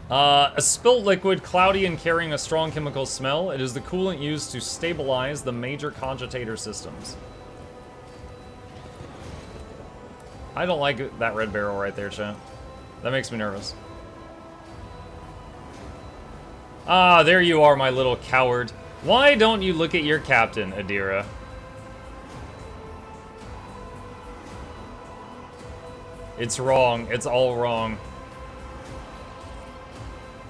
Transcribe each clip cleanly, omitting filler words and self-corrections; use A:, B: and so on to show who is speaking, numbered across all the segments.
A: A spilt liquid, cloudy and carrying a strong chemical smell. It is the coolant used to stabilize the major cogitator systems. I don't like that red barrel right there, chat. That makes me nervous. Ah, there you are, my little coward. Why don't you look at your captain, Adira? It's wrong. It's all wrong.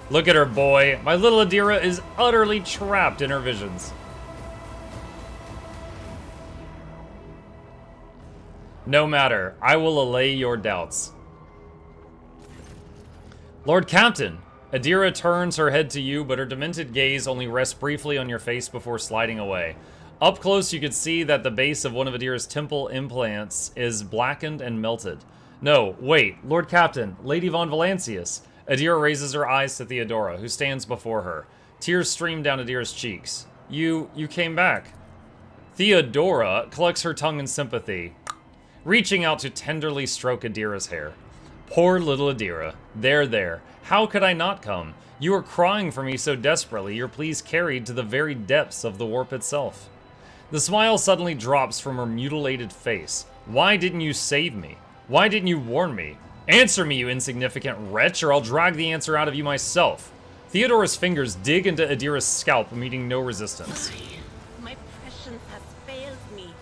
A: Look at her, boy. My little Adira is utterly trapped in her visions. No matter. I will allay your doubts. Lord Captain! Adira turns her head to you, but her demented gaze only rests briefly on your face before sliding away. Up close, you could see that the base of one of Adira's temple implants is blackened and melted. No, wait. Lord Captain, Lady Von Valancius. Adira raises her eyes to Theodora, who stands before her. Tears stream down Adira's cheeks. You came back. Theodora collects her tongue in sympathy, reaching out to tenderly stroke Adira's hair. Poor little Adira. There. How could I not come? You were crying for me so desperately, your pleas carried to the very depths of the warp itself. The smile suddenly drops from her mutilated face. Why didn't you save me? Why didn't you warn me? Answer me, you insignificant wretch, or I'll drag the answer out of you myself. Theodora's fingers dig into Adira's scalp, meeting no resistance.
B: My prescience has failed me.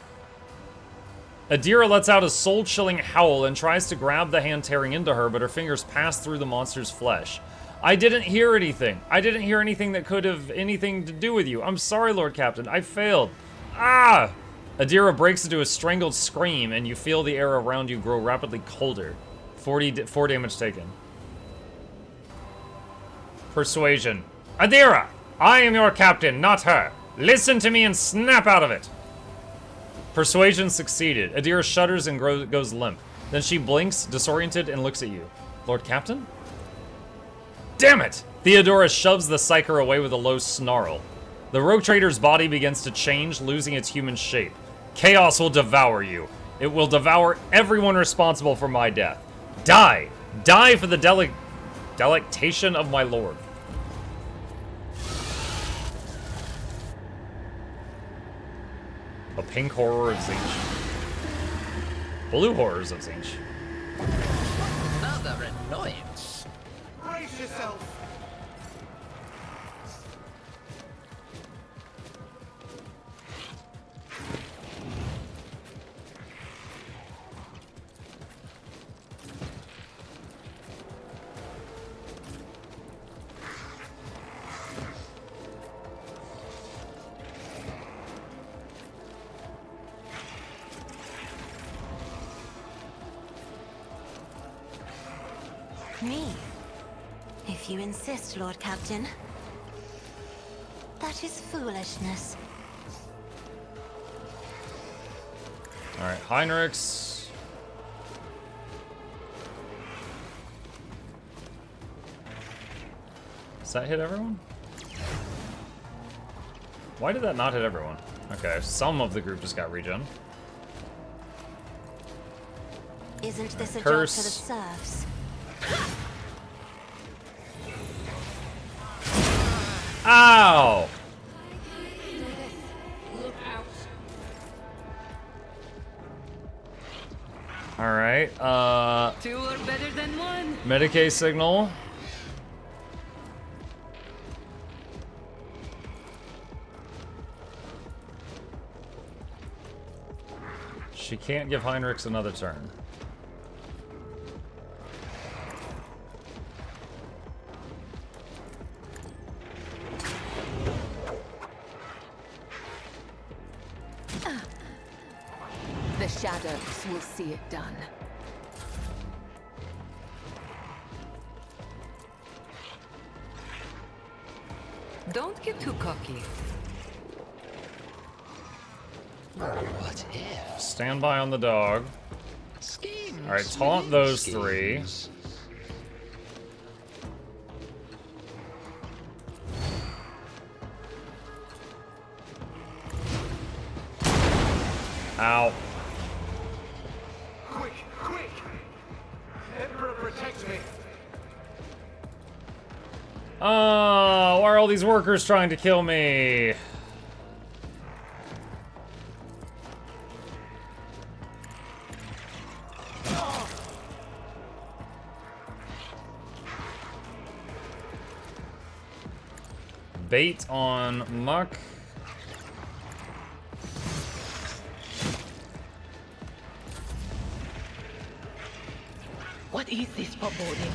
A: Adira lets out a soul-chilling howl and tries to grab the hand tearing into her, but her fingers pass through the monster's flesh. I didn't hear anything. I didn't hear anything that could have anything to do with you. I'm sorry, Lord Captain. I failed. Ah! Adira breaks into a strangled scream, and you feel the air around you grow rapidly colder. 4 damage taken. Persuasion. Adira! I am your captain, not her. Listen to me and snap out of it. Persuasion succeeded. Adira shudders and goes limp. Then she blinks, disoriented, and looks at you. Lord Captain? Damn it! Theodora shoves the psyker away with a low snarl. The rogue trader's body begins to change, losing its human shape. Chaos will devour you. It will devour everyone responsible for my death. Die! Die for the delectation of my lord. A pink horror of Zinch. Blue horrors of Zinch.
C: Another annoyance.
D: Brace yourself.
B: Me? If you insist, Lord Captain. That is foolishness.
A: Alright, Heinrichs. Does that hit everyone? Why did that not hit everyone? Okay, some of the group just got regen.
B: Isn't this a
A: Curse.
B: job for the serfs?
A: Ow! Alright,
C: Two are better than one.
A: Medicaid signal. She can't give Heinrichs another turn.
C: The shadows will see it done. Don't get too cocky.
D: What if?
A: Stand by on the dog.
D: Schemes.
A: Alright, taunt those three. Ow.
D: Quick, quick! Emperor, protect me!
A: Oh, why are all these workers trying to kill me? Bait on Muck.
C: What is this foreboding?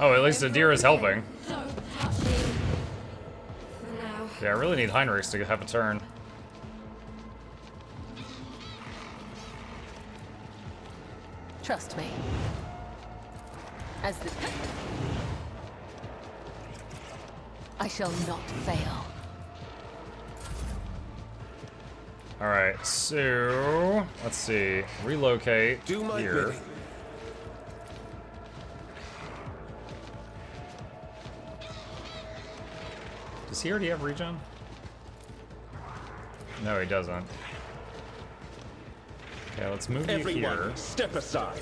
A: Oh, at least Adira is helping.
E: Don't touch me. For now.
A: Yeah, I really need Heinrichs to have a turn.
C: Trust me. As the... I shall not fail.
A: Alright, so let's see. Relocate
F: Do my
A: here.
F: bidding.
A: Does he already have regen? No, he doesn't. Okay, let's move you
F: Everyone,
A: here.
F: step aside.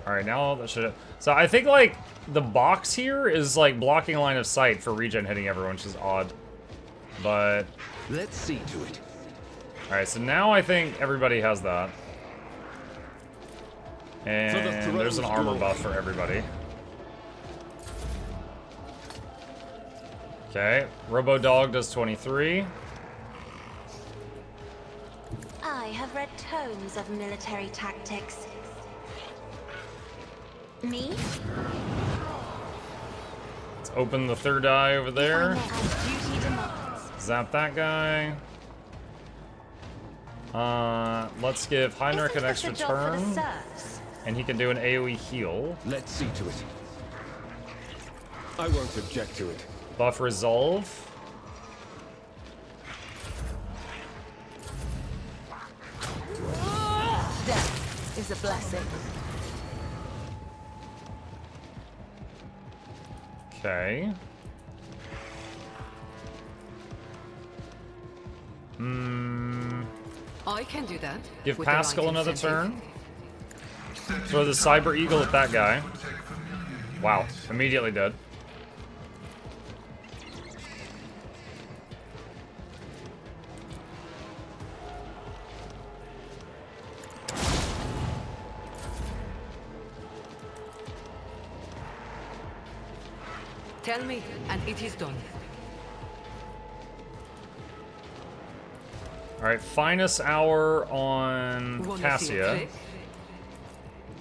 A: Alright, now that should... So I think, like, the box here is, like, blocking line of sight for regen hitting everyone, which is odd. But...
F: Let's see to it.
A: Alright, so now I think everybody has that. And there's an armor buff for everybody. Okay, Robo Dog does 23.
B: I have read tomes of military tactics. Me?
A: Let's open the third eye over there.
B: As duty demands.
A: Zap that guy. Let's give Heinrich an
B: Isn't this
A: extra
B: a job for the
A: turn.
B: serfs?
A: And he can do an AoE heal.
F: Let's see to it. I won't object to it.
A: Buff resolve.
C: Death is a blessing.
A: Okay.
C: I can do that.
A: Give
C: with the right
A: Pascal another
C: incentive.
A: turn. Throw the Cyber Eagle at that guy. Wow, immediately dead.
C: Tell me, and it is done.
A: Alright, finest hour on
C: Wanna see a
A: Cassia.
C: trick?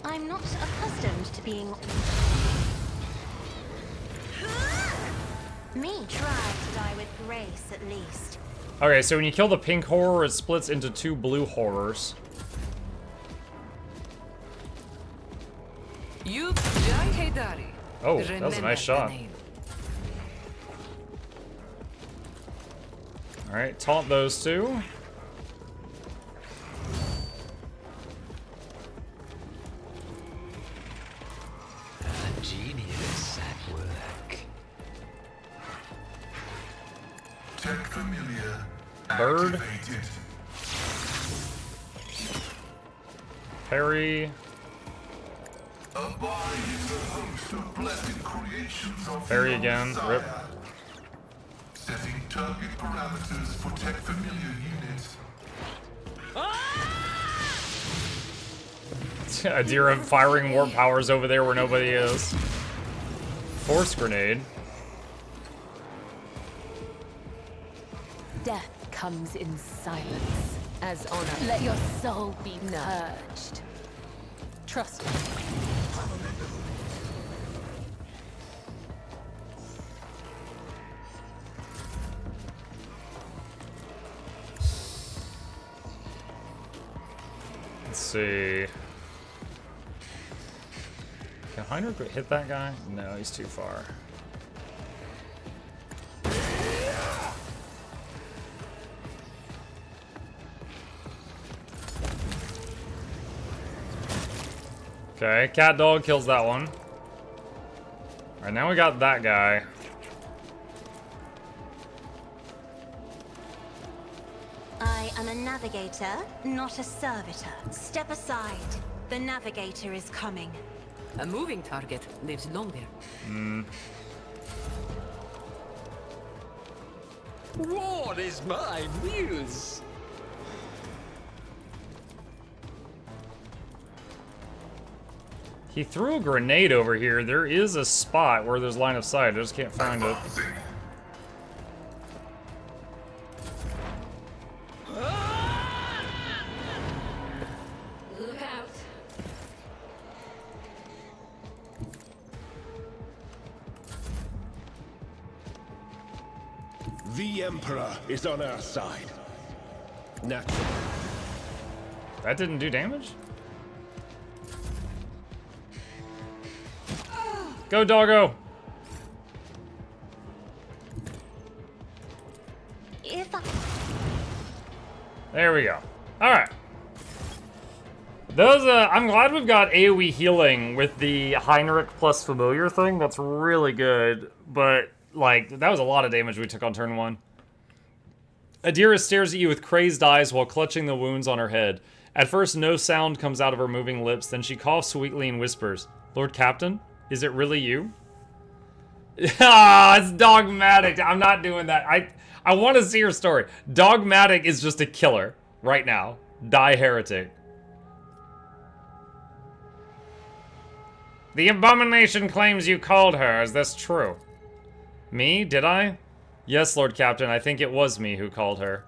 B: I'm not accustomed to being... Me try to die with grace, at least.
A: Okay, so when you kill the pink horror, it splits into 2 blue horrors.
C: You Jai Haydari.
A: Oh, that was a
C: Remember
A: nice
C: the
A: shot.
C: name.
A: Alright, taunt those two.
D: A genius at work.
G: Tech familiar.
A: Bird.
G: Activated.
A: Parry.
G: A body is a host of blessed creations of
A: Parry
G: the
A: again.
G: Messiah.
A: Rip.
G: Setting target parameters for tech familiar units.
A: Adira firing warp powers over there where nobody is. Force grenade.
C: Death comes in silence as honor. Let your soul be purged. Trust me.
A: Let's see. Can Heinrich hit that guy? No, he's too far. Okay, cat dog kills that one. Alright, now we got that guy.
B: I am a navigator, not a servitor. Step aside. The navigator is coming.
H: A moving target lives longer.
D: What is my muse?
A: He threw a grenade over here. There is a spot where there's line of sight. I just can't find it.
E: Look out.
F: The Emperor is on our side. Naturally.
A: That didn't do damage? Go, doggo!
B: If I...
A: There we go. Alright. Those, I'm glad we've got AoE healing with the Heinrich plus familiar thing. That's really good. But, like, that was a lot of damage we took on turn 1. Adira stares at you with crazed eyes while clutching the wounds on her head. At first, no sound comes out of her moving lips. Then she coughs weakly and whispers, "Lord Captain, is it really you?" Ah, it's dogmatic. I'm not doing that. I want to see her story. Dogmatic is just a killer right now. Die heretic. The abomination claims you called her. Is this true? Me? Did I? Yes, Lord Captain. I think it was me who called her.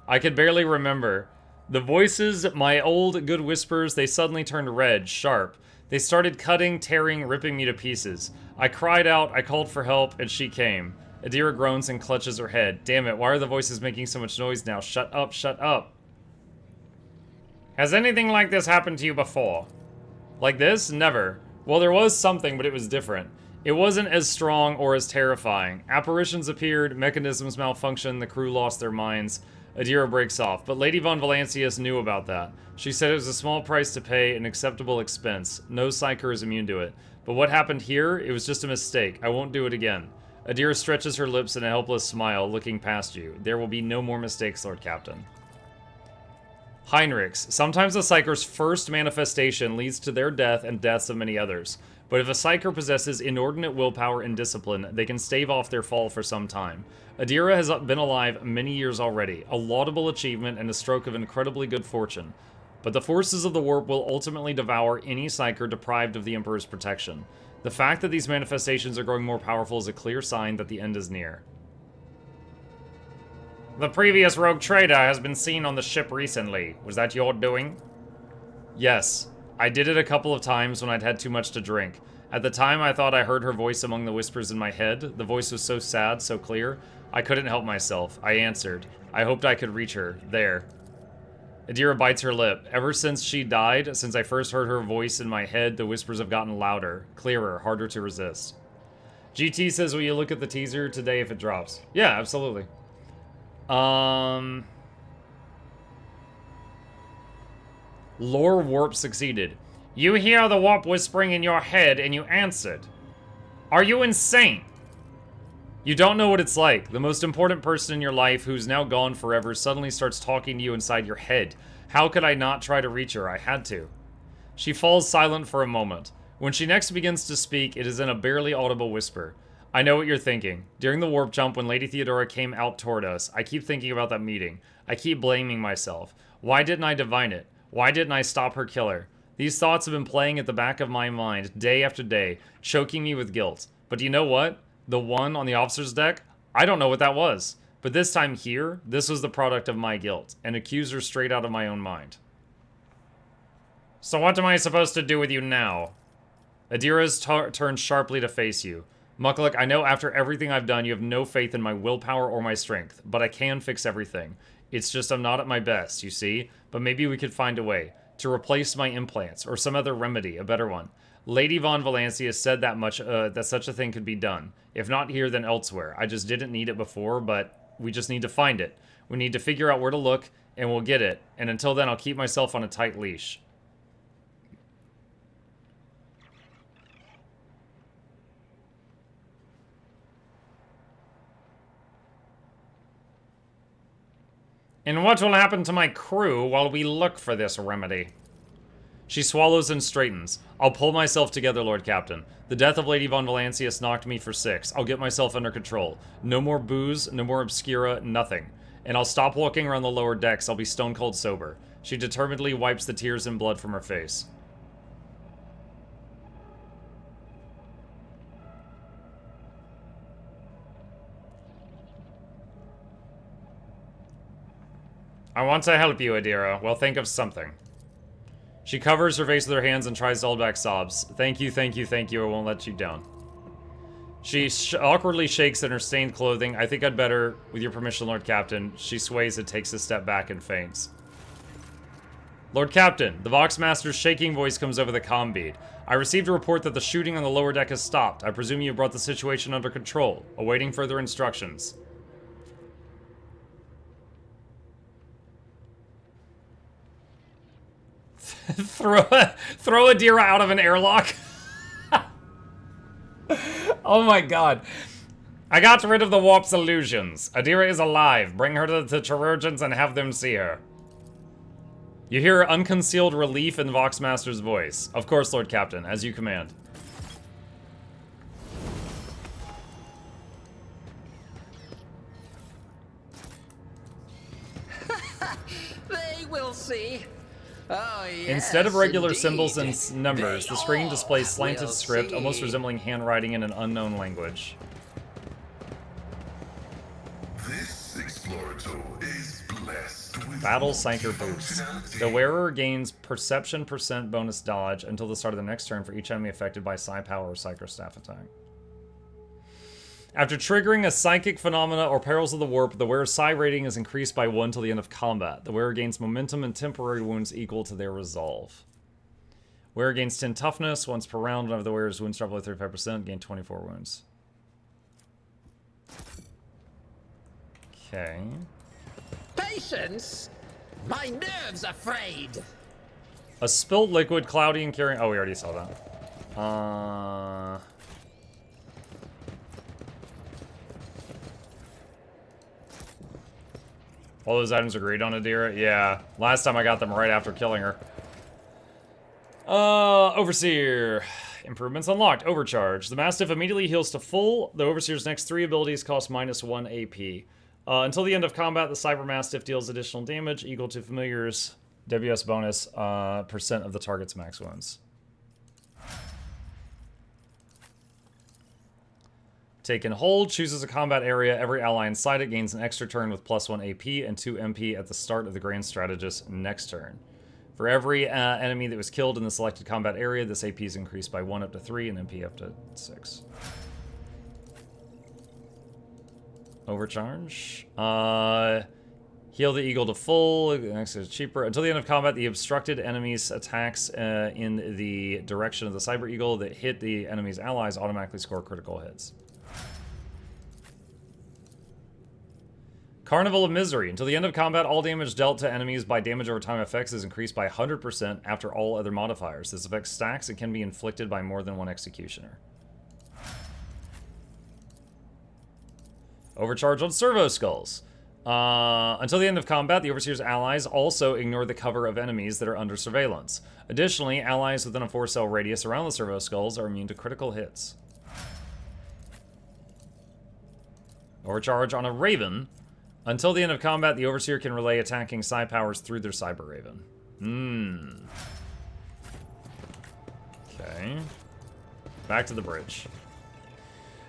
A: I could barely remember. The voices, my old good whispers, they suddenly turned red, sharp. They started cutting, tearing, ripping me to pieces. I cried out, I called for help, and she came. Adira groans and clutches her head. Damn it, why are the voices making so much noise now? Shut up, shut up. Has anything like this happened to you before? Like this? Never. Well, there was something, but it was different. It wasn't as strong or as terrifying. Apparitions appeared, mechanisms malfunctioned, the crew lost their minds. Adira breaks off, but Lady Von Valancius knew about that. She said it was a small price to pay, an acceptable expense. No psyker is immune to it. But what happened here, it was just a mistake. I won't do it again. Adira stretches her lips in a helpless smile, looking past you. There will be no more mistakes, Lord Captain. Heinrichs. Sometimes a psyker's first manifestation leads to their death and deaths of many others. But if a psyker possesses inordinate willpower and discipline, they can stave off their fall for some time. Adira has been alive many years already, a laudable achievement and a stroke of incredibly good fortune. But the forces of the warp will ultimately devour any psyker deprived of the Emperor's protection. The fact that these manifestations are growing more powerful is a clear sign that the end is near. The previous rogue trader has been seen on the ship recently. Was that your doing? Yes. I did it a couple of times when I'd had too much to drink. At the time, I thought I heard her voice among the whispers in my head. The voice was so sad, so clear. I couldn't help myself. I answered. I hoped I could reach her. There. Adira bites her lip. Ever since she died, since I first heard her voice in my head, the whispers have gotten louder, clearer, harder to resist. GT says, will you look at the teaser today if it drops? Yeah, absolutely. Lore warp succeeded. You hear the warp whispering in your head and you answered. Are you insane? You don't know what it's like. The most important person in your life, who's now gone forever, suddenly starts talking to you inside your head. How could I not try to reach her? I had to. She falls silent for a moment. When she next begins to speak, it is in a barely audible whisper. I know what you're thinking. During the warp jump, when Lady Theodora came out toward us, I keep thinking about that meeting. I keep blaming myself. Why didn't I divine it? Why didn't I stop her killer? These thoughts have been playing at the back of my mind, day after day, choking me with guilt. But do you know what? The one on the officer's deck? I don't know what that was. But this time here, this was the product of my guilt, an accuser straight out of my own mind. So what am I supposed to do with you now? Adira's turned sharply to face you. Mukluk, I know after everything I've done, you have no faith in my willpower or my strength, but I can fix everything. It's just I'm not at my best, you see? But maybe we could find a way to replace my implants, or some other remedy, a better one. Lady Von Valancius said that much, that such a thing could be done. If not here, then elsewhere. I just didn't need it before, but we just need to find it. We need to figure out where to look, and we'll get it. And until then, I'll keep myself on a tight leash. And what will happen to my crew while we look for this remedy? She swallows and straightens. I'll pull myself together, Lord Captain. The death of Lady Von Valancius knocked me for 6. I'll get myself under control. No more booze, no more obscura, nothing. And I'll stop walking around the lower decks. I'll be stone cold sober. She determinedly wipes the tears and blood from her face. I want to help you, Adira. Well, think of something. She covers her face with her hands and tries to hold back sobs. Thank you, thank you, thank you. I won't let you down. She awkwardly shakes in her stained clothing. I think I'd better, with your permission, Lord Captain. She sways and takes a step back and faints. Lord Captain, the Voxmaster's shaking voice comes over the comm bead. I received a report that the shooting on the lower deck has stopped. I presume you brought the situation under control. Awaiting further instructions. throw Adira out of an airlock. Oh my god. I got rid of the warp's illusions. Adira is alive. Bring her to the chirurgeons and have them see her. You hear unconcealed relief in the Voxmaster's voice. Of course, Lord Captain, as you command.
D: They will see. Oh, yes,
A: Instead of regular
D: indeed.
A: symbols and numbers,
D: They
A: the screen
D: all
A: displays slanted
D: will
A: script,
D: see.
A: almost resembling handwriting in an unknown language.
G: This Explorator is blessed with
A: Battle Psyker Boost. The wearer gains perception % bonus dodge until the start of the next turn for each enemy affected by Psi Power or Psyker Staff attack. After triggering a psychic phenomena or perils of the warp, the wearer's psi rating is increased by 1 till the end of combat. The wearer gains momentum and temporary wounds equal to their resolve. Wearer gains 10 toughness once per round. Whenever the wearer's wounds drop below 35%, gain 24 wounds. Okay.
D: Patience? My nerves are frayed.
A: A spilled liquid, cloudy and carrying... Oh, we already saw that. All those items agreed on, Adira? Yeah. Last time I got them right after killing her. Overseer. Improvements unlocked. Overcharge. The Mastiff immediately heals to full. The Overseer's next 3 abilities cost -1 AP. Until the end of combat, the Cyber Mastiff deals additional damage equal to Familiar's WS bonus % of the target's max wounds. Taken hold, chooses a combat area. Every ally inside it gains an extra turn with +1 AP and 2 MP at the start of the Grand Strategist's next turn. For every enemy that was killed in the selected combat area, this AP is increased by 1 up to 3 and MP up to 6. Overcharge. Heal the Eagle to full. Next is cheaper. Until the end of combat, the obstructed enemy's attacks in the direction of the Cyber Eagle that hit the enemy's allies automatically score critical hits. Carnival of Misery. Until the end of combat, all damage dealt to enemies by damage over time effects is increased by 100% after all other modifiers. This effect stacks and can be inflicted by more than one executioner. Overcharge on Servo Skulls. Until the end of combat, the Overseer's allies also ignore the cover of enemies that are under surveillance. Additionally, allies within a 4-cell radius around the Servo Skulls are immune to critical hits. Overcharge on a Raven. Until the end of combat, the Overseer can relay attacking psi powers through their Cyber Raven. Okay. Back to the bridge.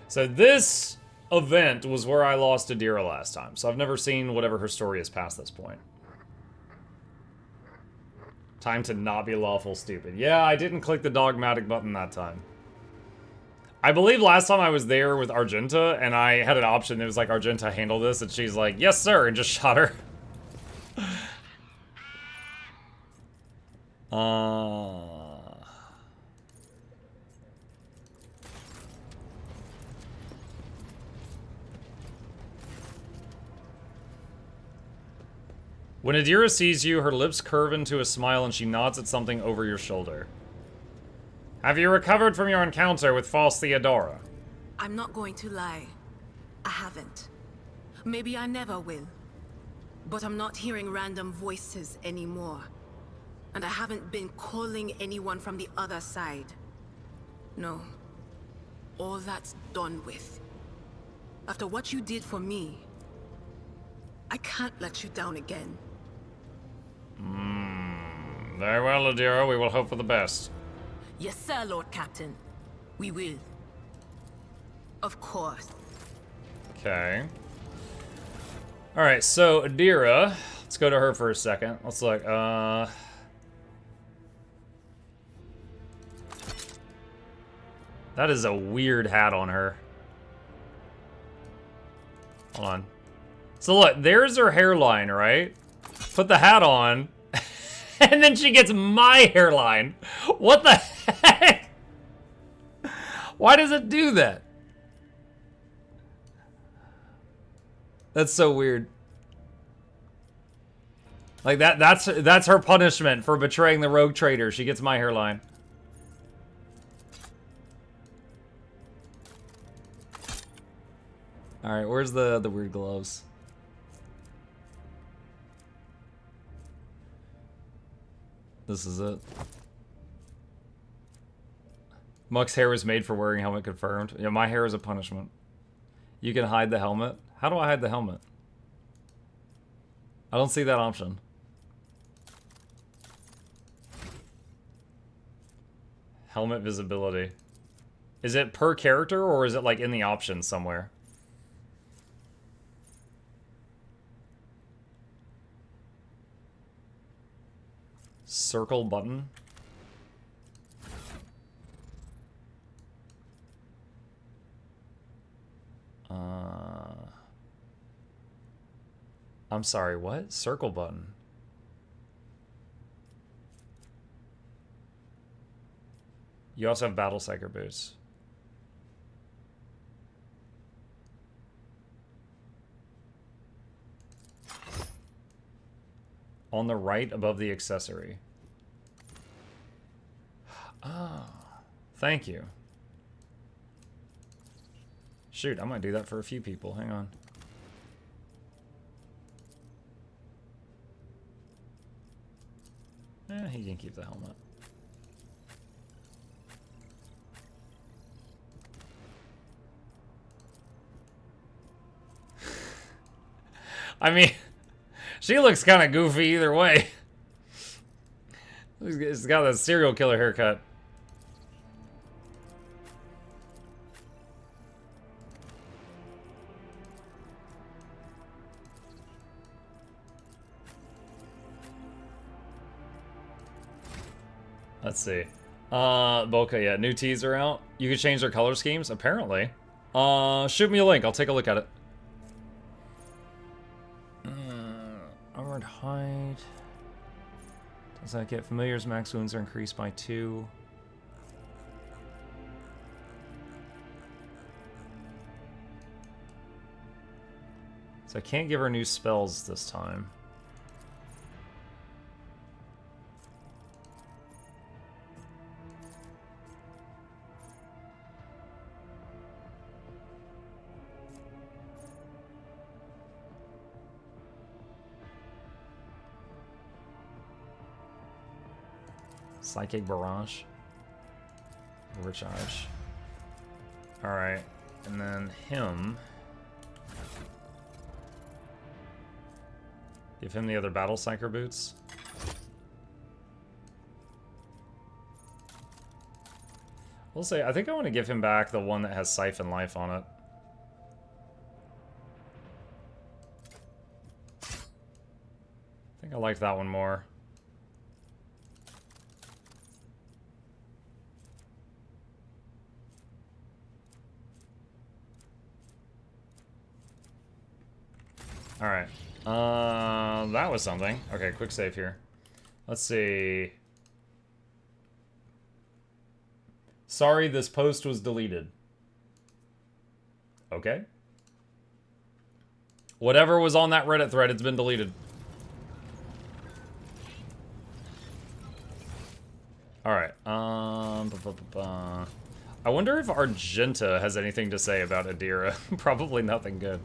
A: So this event was where I lost Adira last time. So I've never seen whatever her story is past this point. Time to not be lawful stupid. Yeah, I didn't click the dogmatic button that time. I believe last time I was there with Argenta, and I had an option that was like, Argenta, handle this, and she's like, yes, sir, and just shot her. When Adira sees you, her lips curve into a smile and she nods at something over your shoulder. Have you recovered from your encounter with false Theodora?
I: I'm not going to lie. I haven't. Maybe I never will. But I'm not hearing random voices anymore. And I haven't been calling anyone from the other side. No. All that's done with. After what you did for me, I can't let you down again.
A: Very well, Adira. We will hope for the best.
I: Yes, sir, Lord Captain. We will. Of course.
A: Okay. Alright, so Adira. Let's go to her for a second. Let's look. That is a weird hat on her. Hold on. So look, there's her hairline, right? Put the hat on. And then she gets my hairline. What the heck? Why does it do that? That's so weird. Like that's her punishment for betraying the rogue trader. She gets my hairline. All right, where's the weird gloves? This is it. Muck's hair was made for wearing helmet confirmed. Yeah, my hair is a punishment. You can hide the helmet. How do I hide the helmet? I don't see that option. Helmet visibility. Is it per character or is it like in the options somewhere? Circle button. I'm sorry, what? Circle button. You also have battle psyker boots. On the right above the accessory. Oh, thank you. Shoot, I might do that for a few people. Hang on. He can keep the helmet. I mean, she looks kind of goofy either way. She's got that serial killer haircut. Let's see. Boca, yeah, new teas are out. You can change their color schemes, apparently. Shoot me a link, I'll take a look at it. Armored hide. Does that get familiars? Max wounds are increased by 2. So I can't give her new spells this time. Psychic Barrage. Overcharge. Alright. And then him. Give him the other Battle Psyker boots. We'll say, I think I want to give him back the one that has Siphon Life on it. I think I liked that one more. Alright. That was something. Okay, quick save here. Let's see. Sorry, this post was deleted. Okay. Whatever was on that Reddit thread, it's been deleted. Alright. I wonder if Argenta has anything to say about Adira. Probably nothing good.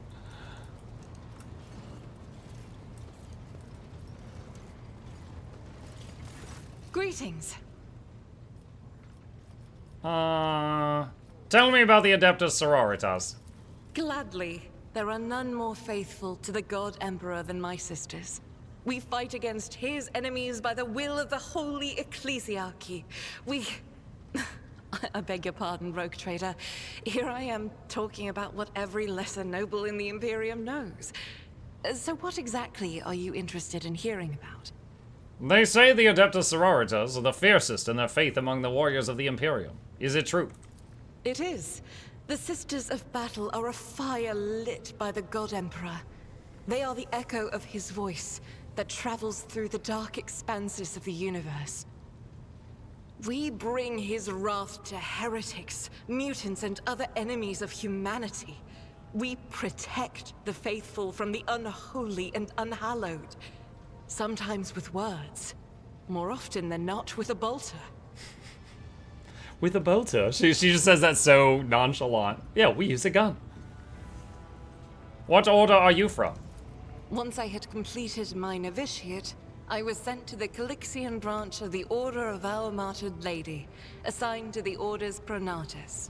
C: Greetings.
A: Tell me about the Adeptus Sororitas.
C: Gladly. There are none more faithful to the God Emperor than my sisters. We fight against his enemies by the will of the Holy Ecclesiarchy. We... I beg your pardon, rogue trader. Here I am talking about what every lesser noble in the Imperium knows. So what exactly are you interested in hearing about?
A: They say the Adeptus Sororitas are the fiercest in their faith among the warriors of the Imperium. Is it true?
C: It is. The Sisters of Battle are a fire lit by the God Emperor. They are the echo of his voice that travels through the dark expanses of the universe. We bring his wrath to heretics, mutants, and other enemies of humanity. We protect the faithful from the unholy and unhallowed. Sometimes with words. More often than not with a bolter.
A: With a bolter? She just says that so nonchalant. Yeah, we use a gun. What order are you from?
C: Once I had completed my novitiate, I was sent to the Calixian branch of the Order of Our Martyred Lady, assigned to the Order's Pronatus.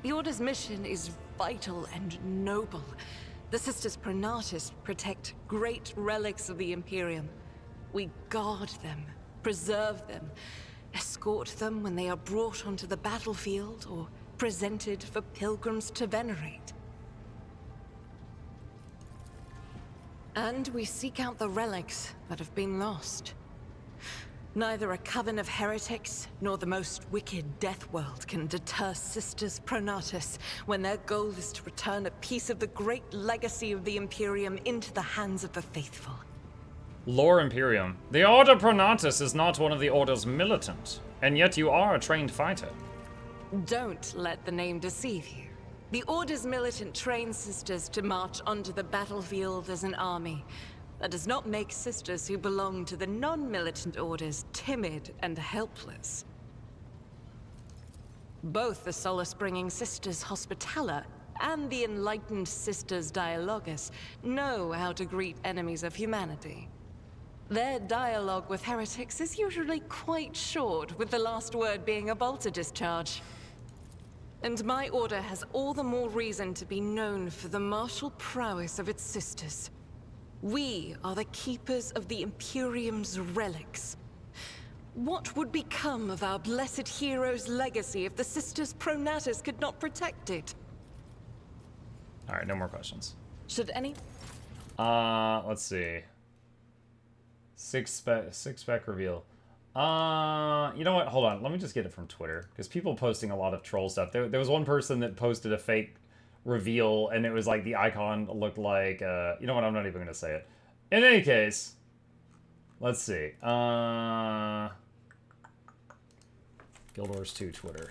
C: The Order's mission is vital and noble. The Sisters Pronatus protect great relics of the Imperium. We guard them, preserve them, escort them when they are brought onto the battlefield or presented for pilgrims to venerate. And we seek out the relics that have been lost. Neither a coven of heretics nor the most wicked death world can deter Sisters Pronatus when their goal is to return a piece of the great legacy of the Imperium into the hands of the faithful.
A: Lore Imperium. The Order Pronatus is not one of the Order's militant, and yet you are a trained fighter.
C: Don't let the name deceive you. The Order's militant trains sisters to march onto the battlefield as an army. That does not make sisters who belong to the non-militant orders timid and helpless. Both the solace-bringing Sisters Hospitaller and the enlightened Sisters Dialogus know how to greet enemies of humanity. Their dialogue with heretics is usually quite short, with the last word being a bolter discharge. And my order has all the more reason to be known for the martial prowess of its sisters. We are the keepers of the Imperium's relics. What would become of our blessed hero's legacy if the Sisters Pronatus could not protect it?
A: Alright, no more questions.
C: Should any...
A: Let's see. Six spec reveal. You know what? Hold on. Let me just get it from Twitter. Because people posting a lot of troll stuff. There was one person that posted a fake reveal, and it was like the icon looked like, you know what? I'm not even going to say it. In any case, let's see. Guild Wars 2 Twitter.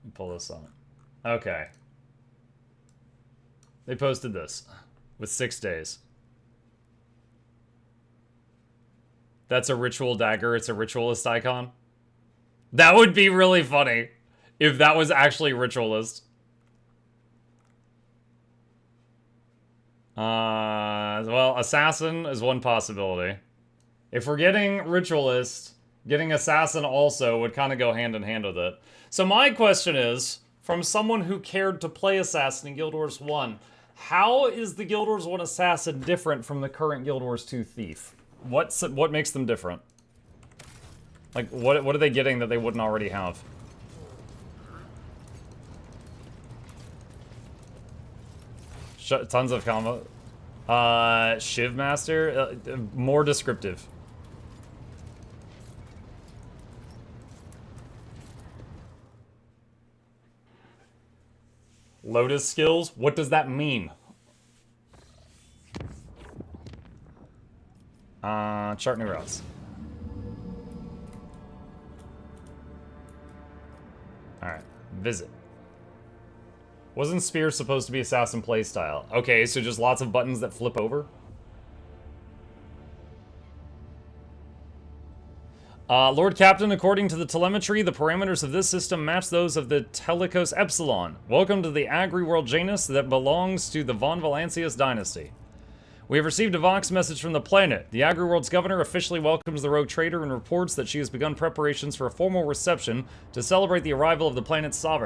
A: Let me pull this on. Okay. They posted this with 6 days. That's a ritual dagger. It's a ritualist icon. That would be really funny if that was actually ritualist. Well, assassin is one possibility. If we're getting ritualist, getting assassin also would kind of go hand in hand with it. So my question is, from someone who cared to play assassin in Guild Wars 1, how is the Guild Wars 1 assassin different from the current Guild Wars 2 thief? What makes them different? Like, what are they getting that they wouldn't already have? Tons of combo. Shiv Master? More descriptive. Lotus skills? What does that mean? Chart new routes. Alright, visit. Wasn't Spear supposed to be assassin playstyle? Okay, so just lots of buttons that flip over? Lord Captain, according to the telemetry, the parameters of this system match those of the Telecos Epsilon. Welcome to the Agri-World Janus that belongs to the Von Valancius dynasty. We have received a Vox message from the planet. The Agri-World's governor officially welcomes the rogue trader and reports that she has begun preparations for a formal reception to celebrate the arrival of the planet's sovereign.